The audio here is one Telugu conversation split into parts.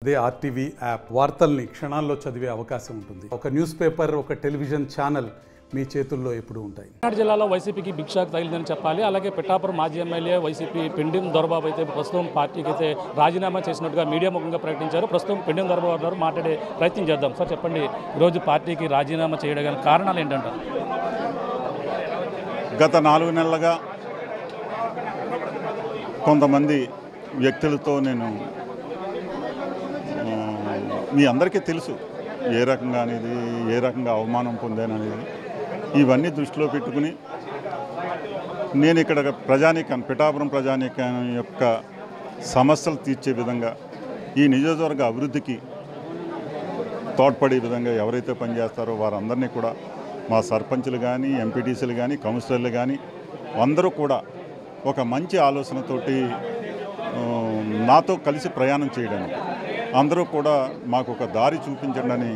అదే ఆర్టీవీ యాప్ వార్తల్ని క్షణాల్లో చదివే అవకాశం ఉంటుంది. ఒక న్యూస్ పేపర్, ఒక టెలివిజన్ ఛానల్ మీ చేతుల్లో ఎప్పుడూ ఉంటాయి. పల్నాడు జిల్లాలో వైసీపీకి బిగ్ షాక్ తగిలిందని చెప్పాలి. అలాగే పిఠాపురం మాజీ ఎమ్మెల్యే వైసీపీ పెండెం దొరబాబు అయితే ప్రస్తుతం పార్టీకి అయితే రాజీనామా చేసినట్టుగా మీడియా ముఖంగా ప్రకటించారు. ప్రస్తుతం పెండెం దొరబాబు గారు మాట్లాడే ప్రయత్నం చేద్దాం. సార్ చెప్పండి, ఈరోజు పార్టీకి రాజీనామా చేయడానికి కారణాలు ఏంటంటారు? గత 4 నెలలుగా కొంతమంది వ్యక్తులతో నేను మీ అందరికీ తెలుసు ఏ రకంగా అనేది, ఏ రకంగా అవమానం పొందాననేది. ఇవన్నీ దృష్టిలో పెట్టుకుని నేను ఇక్కడ పిఠాపురం ప్రజానీకం యొక్క సమస్యలు తీర్చే విధంగా, ఈ నియోజకవర్గ అభివృద్ధికి తోడ్పడే విధంగా ఎవరైతే పనిచేస్తారో వారందరినీ కూడా మా సర్పంచులు కానీ, ఎంపీటీసీలు కానీ, కౌన్సిలర్లు కానీ అందరూ కూడా ఒక మంచి ఆలోచనతోటి నాతో కలిసి ప్రయాణం చేయడానికి అందరూ కూడా మాకు ఒక దారి చూపించండి అని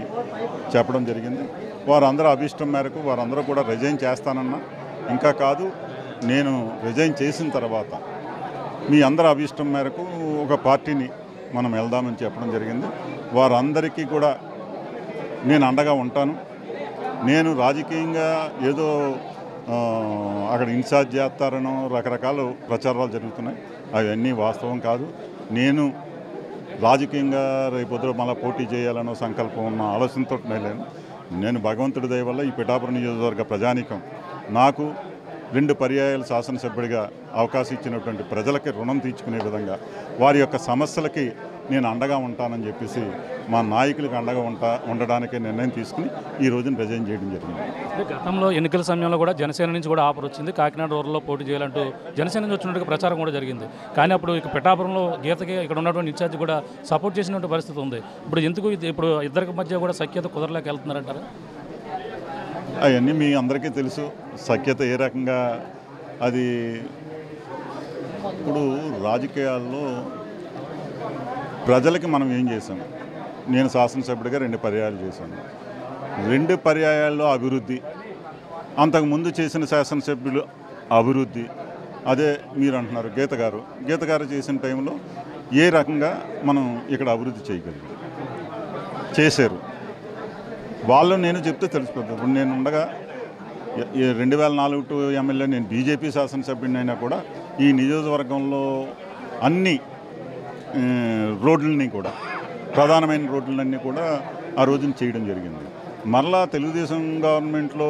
చెప్పడం జరిగింది. వారందరూ అభిష్టం మేరకు వారందరూ కూడా రిజైన్ చేస్తానన్నా, ఇంకా కాదు నేను రిజైన్ చేసిన తర్వాత మీ అందరి అభిష్టం మేరకు ఒక పార్టీని మనం వెళ్దామని చెప్పడం జరిగింది. వారందరికీ కూడా నేను అండగా ఉంటాను. నేను రాజకీయంగా ఏదో అక్కడ ఇన్ఛార్జ్ చేస్తారనో రకరకాల ప్రచారాలు జరుగుతున్నాయి. అవన్నీ వాస్తవం కాదు. నేను రాజకీయంగా రేపొద్దు మళ్ళీ పోటీ చేయాలనో సంకల్పం ఉన్న ఆలోచనతో నేను భగవంతుడి దయ వల్ల ఈ పిఠాపురం నియోజకవర్గ ప్రజానీకం నాకు 2 పర్యాయాలు శాసనసభ్యుడిగా అవకాశం ఇచ్చినటువంటి ప్రజలకి రుణం తీర్చుకునే విధంగా వారి యొక్క సమస్యలకి నేను అండగా ఉంటానని చెప్పేసి మా నాయకులకు అండగా ఉండడానికి నిర్ణయం తీసుకుని ఈ రోజున రిజైన్ చేయడం జరిగింది. గతంలో ఎన్నికల సమయంలో కూడా జనసేన నుంచి కూడా ఆఫర్ వచ్చింది, కాకినాడ రూరల్లో పోటీ చేయాలంటూ జనసేన నుంచి వచ్చినట్టుగా ప్రచారం కూడా జరిగింది. కానీ అప్పుడు ఇక పిఠాపురంలో గీతకి ఇక్కడ ఉన్నటువంటి ఇన్ఛార్జ్ కూడా సపోర్ట్ చేసినటువంటి పరిస్థితి ఉంది. ఇప్పుడు ఇద్దరికి మధ్య కూడా సఖ్యత కుదరలేక వెళ్తున్నారంటారా? అవన్నీ మీ అందరికీ తెలుసు. సఖ్యత ఏ రకంగా అది ఇప్పుడు రాజకీయాల్లో ప్రజలకి మనం ఏం చేసాం? నేను శాసనసభ్యుడిగా 2 పర్యాయాలు చేశాను. 2 పర్యాయాల్లో అభివృద్ధి, అంతకుముందు చేసిన శాసనసభ్యులు అభివృద్ధి, అదే మీరు అంటున్నారు గీత గారు చేసిన టైంలో ఏ రకంగా మనం ఇక్కడ అభివృద్ధి చేయగలిగాం చేశారు వాళ్ళు. నేను చెప్తే తెలిసిపోతుంది. ఇప్పుడు నేను ఉండగా 2004 ఎమ్మెల్యే, నేను బీజేపీ శాసనసభ్యుడిని అయినా కూడా ఈ నియోజకవర్గంలో అన్ని రోడ్లని కూడా, ప్రధానమైన రోడ్లన్నీ కూడా ఆ రోజున చేయడం జరిగింది. మరలా తెలుగుదేశం గవర్నమెంట్లో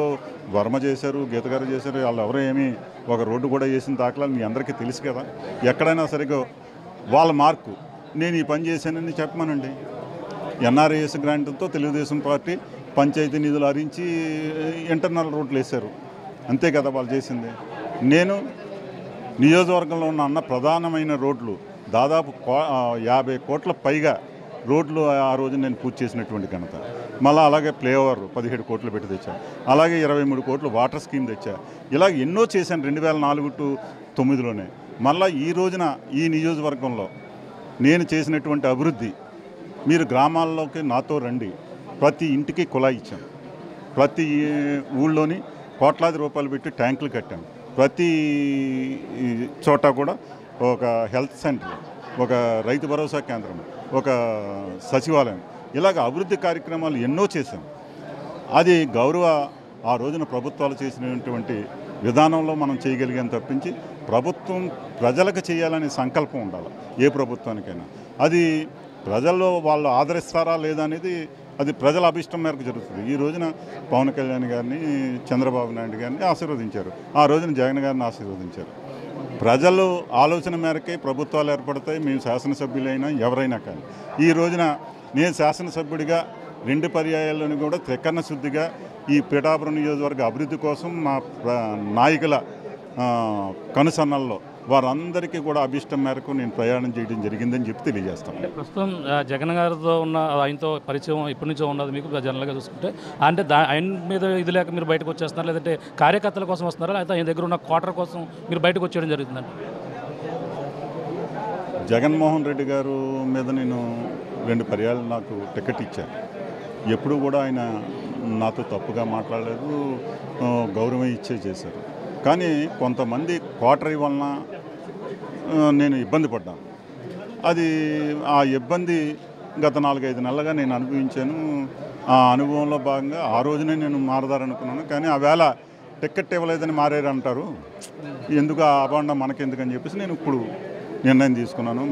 వర్మ చేశారు, గీత గారు చేశారు. వాళ్ళు ఎవరో ఏమీ ఒక రోడ్డు కూడా చేసిన దాఖలాలు మీ అందరికీ తెలుసు కదా. ఎక్కడైనా సరిగ్గా వాళ్ళ మార్కు నేను ఈ పని చేశానని చెప్పమనండి. ఎన్ఆర్ఏఎస్ గ్రాంట్తో తెలుగుదేశం పార్టీ పంచాయతీ నిధులు హరించి ఇంటర్నల్ రోడ్లు వేశారు, అంతే కదా వాళ్ళు చేసింది. నేను నియోజకవర్గంలో ఉన్న ప్రధానమైన రోడ్లు దాదాపు 50 కోట్ల పైగా రోడ్లు ఆ రోజు నేను పూర్తి చేసినటువంటి ఘనత. మళ్ళీ అలాగే ఫ్లైఓవర్ 17 కోట్లు పెట్టి తెచ్చా. అలాగే 23 కోట్లు వాటర్ స్కీమ్ తెచ్చా. ఇలా ఎన్నో చేశాను 2004 to 2009. మళ్ళీ ఈ రోజున ఈ నియోజకవర్గంలో నేను చేసినటువంటి అభివృద్ధి, మీరు గ్రామాల్లోకి నాతో రండి. ప్రతి ఇంటికి కుళాయి ఇచ్చాను. ప్రతి ఊళ్ళోని కోట్లాది రూపాయలు పెట్టి ట్యాంకులు కట్టాను. ప్రతి చోట కూడా ఒక హెల్త్ సెంటర్, ఒక రైతు భరోసా కేంద్రం, ఒక సచివాలయం, ఇలాగ అభివృద్ధి కార్యక్రమాలు ఎన్నో చేశాం. అది ఆ రోజున ప్రభుత్వాలు చేసినటువంటి విధానంలో మనం చేయగలిగాం తప్పించి ప్రభుత్వం ప్రజలకు చేయాలనే సంకల్పం ఉండాలి ఏ ప్రభుత్వానికైనా. అది ప్రజల్లో వాళ్ళు ఆదరిస్తారా లేదా అనేది అది ప్రజల అభిష్టం మేరకు జరుగుతుంది. ఈ రోజున పవన్ కళ్యాణ్ గారిని, చంద్రబాబు నాయుడు గారిని ఆశీర్వదించారు, ఆ రోజున జగన్ గారిని ఆశీర్వదించారు. ప్రజలు ఆలోచన మేరకే ప్రభుత్వాలు ఏర్పడతాయి. మేము శాసనసభ్యులైనా ఎవరైనా కానీ ఈ రోజున నేను శాసనసభ్యుడిగా 2 పర్యాయాలను కూడా త్రికరణ శుద్ధిగా ఈ పిఠాపురం నియోజకవర్గ అభివృద్ధి కోసం మా నాయకుల కనుసన్నల్లో వారందరికీ కూడా అభిష్టం మేరకు నేను ప్రయాణం చేయడం జరిగిందని చెప్పి తెలియజేస్తాను. ప్రస్తుతం జగన్ గారితో ఉన్న ఆయనతో పరిచయం ఎప్పటి నుంచో ఉన్నది మీకు జనరల్గా చూసుకుంటే? అంటే ఆయన మీద ఇది లేక మీరు బయటకు వచ్చేస్తున్నారు, లేదంటే కార్యకర్తల కోసం వస్తున్నారా, లేకపోతే ఆయన దగ్గర ఉన్న క్వార్టర్ కోసం మీరు బయటకు వచ్చేయడం జరుగుతుందండి? జగన్మోహన్ రెడ్డి గారు మీద నేను 2 పర్యాలు నాకు టికెట్ ఇచ్చారు. ఎప్పుడు కూడా ఆయన నాతో తప్పుగా మాట్లాడలేదు, గౌరవం ఇచ్చే చేశారు. కానీ కొంతమంది క్వార్టరీ వలన నేను ఇబ్బంది పడ్డాను. అది ఆ ఇబ్బంది గత 4-5 నెలలుగా నేను అనుభవించాను. ఆ అనుభవంలో భాగంగా ఆ రోజునే నేను మారదారనుకున్నాను. కానీ ఆ వేళ టికెట్ ఇవ్వలేదని మారారు అంటారు, ఎందుకు ఆ అభాండం మనకెందుకని చెప్పేసి నేను ఇప్పుడు నిర్ణయం తీసుకున్నాను.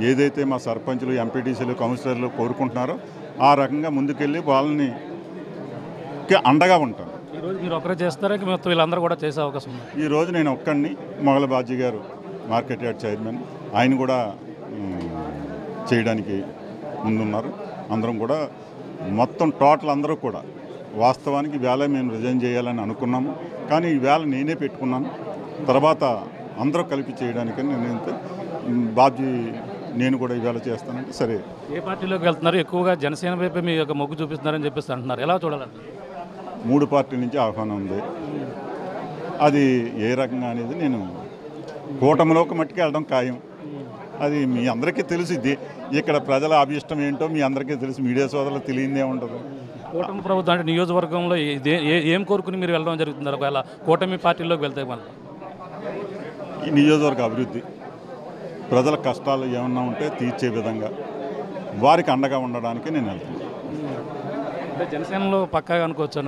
ఏదైతే మా సర్పంచులు, ఎంపీటీసీలు, కౌన్సిలర్లు కోరుకుంటున్నారో ఆ రకంగా ముందుకెళ్ళి వాళ్ళని అండగా ఉంటాను. ఈరోజు మీరు ఒకరే చేస్తారా, మొత్తం వీళ్ళందరూ కూడా చేసే అవకాశం ఉంది? ఈరోజు నేను ఒక్కడిని, మొగల బాజీ గారు మార్కెట్ యార్డ్ చైర్మన్, ఆయన కూడా చేయడానికి ముందున్నారు. అందరం కూడా మొత్తం టోటల్ అందరూ కూడా వాస్తవానికి వేళ మేము రిజైన్ చేయాలని అనుకున్నాము. కానీ ఈ వేళ నేనే పెట్టుకున్నాను. తర్వాత అందరూ కలిపి చేయడానికని నేనైతే బాజీ నేను కూడా ఈవేళ చేస్తానంటే సరే. ఏ పార్టీలోకి వెళ్తున్నారు? ఎక్కువగా జనసేన వైపు మీ యొక్క మొగ్గు చూపిస్తున్నారని చెప్పేసి అంటున్నారు, ఎలా చూడాలంటే? 3 పార్టీల నుంచి ఆహ్వానం ఉంది. అది ఏ రకంగా అనేది నేను కూటమిలోకి మట్టుకు వెళ్ళడం ఖాయం. అది మీ అందరికీ తెలుసు. ఇక్కడ ప్రజల అభిష్టం ఏంటో మీ అందరికీ తెలుసు. మీడియా సోదరులకు తెలియదే ఉంటుంది. కూటమి ప్రభుత్వం అంటే నియోజకవర్గంలో ఏం కోరుకుని మీరు వెళ్ళడం జరుగుతుంది? ఒకవేళ కూటమి పార్టీలోకి వెళ్తే మనం ఈ నియోజకవర్గ అభివృద్ధి, ప్రజల కష్టాలు ఏమన్నా ఉంటే తీర్చే విధంగా వారికి అండగా ఉండడానికి నేను వెళ్తున్నాను. అంటే జనసేనలో పక్కాగా అనుకోవచ్చు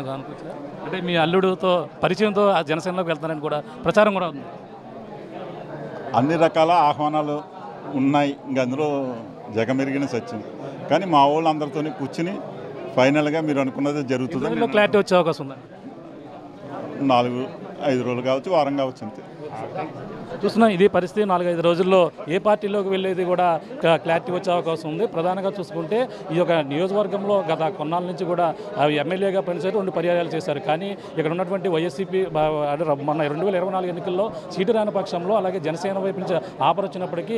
అంటే మీ అల్లుడితో పరిచయంతో ఆ జనసేనలోకి వెళ్తారని కూడా ప్రచారం కూడా ఉంది. అన్ని రకాల ఆహ్వానాలు ఉన్నాయి. ఇంకా అందులో జగమెరిగిన సత్యం. కానీ మా వాళ్ళందరితో కూర్చుని ఫైనల్గా మీరు అనుకున్నది జరుగుతుందని క్లారిటీ వచ్చే అవకాశం ఉంది. 4-5 రోజులు కావచ్చు, వారం కావచ్చు, అంతే. చూస్తున్నా ఇది పరిస్థితి. 4-5 రోజుల్లో ఏ పార్టీలోకి వెళ్ళేది కూడా క్లారిటీ వచ్చే అవకాశం ఉంది. ప్రధానంగా చూసుకుంటే ఈ యొక్క నియోజకవర్గంలో గత కొన్నాళ్ళ నుంచి కూడా ఎమ్మెల్యేగా పనిచేసి 2 పర్యాయాలు చేశారు. కానీ ఇక్కడ ఉన్నటువంటి వైఎస్సీపీ మొన్న 2024 ఎన్నికల్లో సీటు రాని పక్షంలో అలాగే జనసేన వైపు నుంచి ఆఫర్ వచ్చినప్పటికీ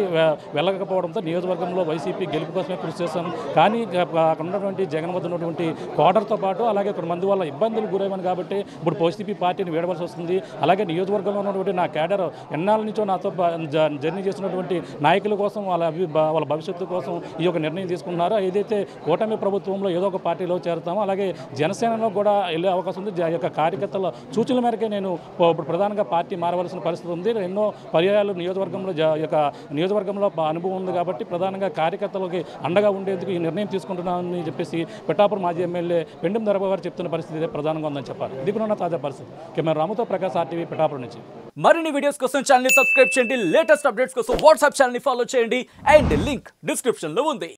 వెళ్ళకపోవడంతో నియోజకవర్గంలో వైసీపీ గెలుపు కోసమే కృషి చేశాం. కానీ అక్కడ ఉన్నటువంటి జగన్ వద్ద ఉన్నటువంటి క్వార్టర్తో పాటు అలాగే కొంతమంది వల్ల ఇబ్బందులు గురయ్యాను కాబట్టి ఇప్పుడు వైసీపీ పార్టీని వీడవలసి వస్తుంది. అలాగే నియోజకవర్గంలో ఉన్నటువంటి నా క్యాడర్ ఎన్నాళ్ళ నుంచో నాతో జర్నీ చేసినటువంటి నాయకుల కోసం వాళ్ళ భవిష్యత్తు కోసం ఈ యొక్క నిర్ణయం తీసుకున్నారు. ఏదైతే కూటమి ప్రభుత్వంలో ఏదో ఒక పార్టీలో చేరుతామో అలాగే జనసేనలో కూడా వెళ్ళే అవకాశం ఉంది. ఈ యొక్క కార్యకర్తల సూచనల మేరకే నేను ఇప్పుడు ప్రధానంగా పార్టీ మారవలసిన పరిస్థితి ఉంది. ఎన్నో పర్యాయాలు నియోజకవర్గంలో అనుభవం ఉంది కాబట్టి ప్రధానంగా కార్యకర్తలకి అండగా ఉండేందుకు ఈ నిర్ణయం తీసుకుంటున్నామని చెప్పేసి పిఠాపురం మాజీ ఎమ్మెల్యే పెండెం దొరబాబు గారు చెప్తున్న పరిస్థితి ప్రధానంగా ఉందని చెప్పాలి. ఇది కూడా తాజా పరిస్థితి. కెమెరా రాముతో ప్రకాష్, RTV, పిఠాపురం నుంచి. మరిన్ని వీడియోస్ కోసం ఛానల్ ని సబ్స్క్రైబ్ చేయండి. లేటెస్ట్ అప్డేట్స్ కోసం వాట్సాప్ ఛానల్ ని ఫాలో చేయండి. అండ్ లింక్ డిస్క్రిప్షన్ లో ఉంది.